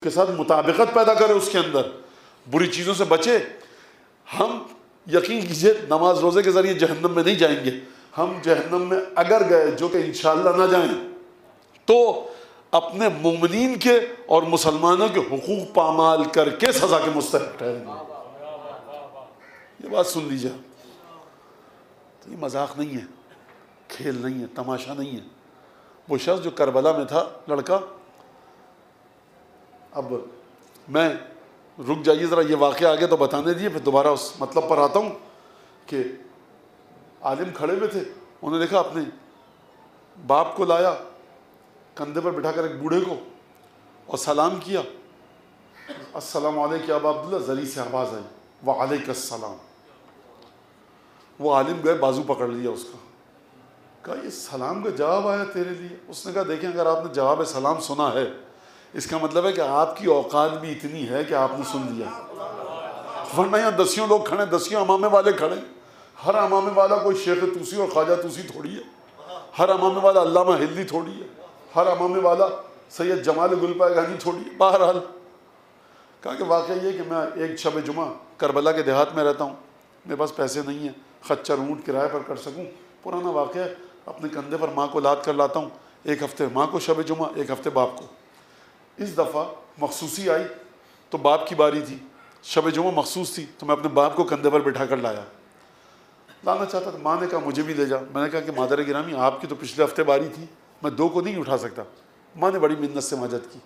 کے ساتھ مطابقت پیدا کرے اس کے اندر، بری چیزوں سے بچے. ہم یقین کیجئے نماز روزے کے ذریعے جہنم میں نہیں جائیں گے. ہم جہنم میں اگر گئے، جو کہ انشاءاللہ نہ جائیں، تو اپنے مومنین کے اور مسلمانوں کے حقوق پامال کر کے سزا کے مستحق ٹھہریں گے. یہ بات سن لیجیے. تو یہ مذاق نہیں ہے، کھیل نہیں ہے، تماشا نہیں ہے. وہ شخص جو کربلا میں تھا، لڑکا، اب میں رک جائیے ذرا، یہ واقعہ آگے تو بتانے دیے، پھر دوبارہ اس مطلب پر آتا ہوں کہ عالم کھڑے ہوئے تھے، انہوں نے دیکھا اپنے باپ کو لایا کندھے پر بٹھا کر ایک بوڑھے کو اور سلام کیا. السلام علیکم یا ابا عبداللہ، زری سے آواز آئی، وعلیک السلام. وہ عالم گئے، بازو پکڑ لیا اس کا، کہا یہ سلام کا جواب آیا تیرے لیے؟ اس نے کہا دیکھیں اگر آپ نے جواب سلام سنا ہے، اس کا مطلب ہے کہ آپ کی اوقات بھی اتنی ہے کہ آپ نے سن لیا، ورنہ یہاں دسیوں لوگ کھڑے، دسیوں امامے والے کھڑے. ہر امامے والا کوئی شیخ توسی اور خواجہ توسی تھوڑی ہے، ہر امامے والا علامہ ہلدی تھوڑی ہے، ہر امامے والا سید جمال گل پائگانی تھوڑی ہے. بہرحال کہا کہ واقعہ یہ کہ میں ایک شب جمعہ کربلا کے دیہات میں رہتا ہوں، میرے پاس پیسے نہیں ہیں خچر اونٹ کرائے پر کر سکوں. پرانا واقعہ ہے، اپنے کندھے پر ماں کو لاد کر لاتا ہوں، ایک ہفتے ماں کو شب جمعہ، ایک ہفتے باپ کو. اس دفعہ مخصوصی آئی تو باپ کی باری تھی، شب جمعہ مخصوص تھی تو میں اپنے باپ کو کندھے پر بٹھا کر لانا چاہتا تھا. ماں نے کہا مجھے بھی لے جا. میں نے کہا کہ مادر گرامی آپ کی تو پچھلے ہفتے باری تھی، میں دو کو نہیں اٹھا سکتا. ماں نے بڑی منت سے مدد کی.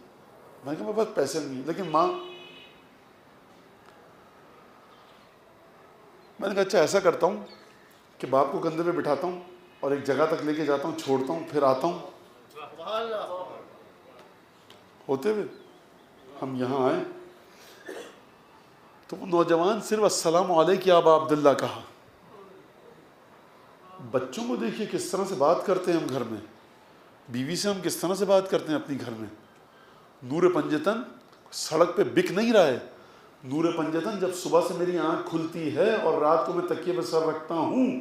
میں نے کہا میرے پاس پیسے نہیں ہیں. لیکن ماں، میں نے کہا اچھا ایسا کرتا ہوں کہ باپ کو کندھے پہ بٹھاتا ہوں اور ایک جگہ تک لے کے جاتا ہوں، چھوڑتا ہوں، پھر آتا ہوں. ہوتے ہوئے ہم یہاں آئے تو وہ نوجوان صرف السلام علیکم یا ابا عبداللہ کہا. بچوں کو دیکھیے کس طرح سے بات کرتے ہیں ہم گھر میں، بیوی سے ہم کس طرح سے بات کرتے ہیں اپنی گھر میں. نور پنجتن سڑک پہ بک نہیں رہا ہے. نور پنجتن جب صبح سے میری آنکھ کھلتی ہے اور رات کو میں تکیے پہ سر رکھتا ہوں،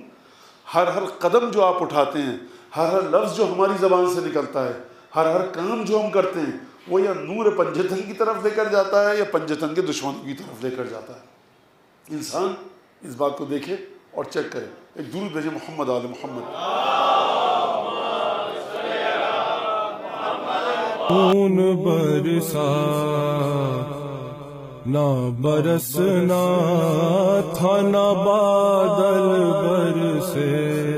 ہر قدم جو آپ اٹھاتے ہیں، ہر لفظ جو ہماری زبان سے نکلتا ہے، ہر کام جو ہم کرتے ہیں، وہ یا نور پنجتن کی طرف لے کر جاتا ہے یا پنجتن کے دشمنوں کی طرف لے کر جاتا ہے. انسان اس بات کو دیکھے اور چیک کرے. ایک درود بھیجے محمد آل محمد. خون برسا نہ برسنا تھا، نہ بادل برسے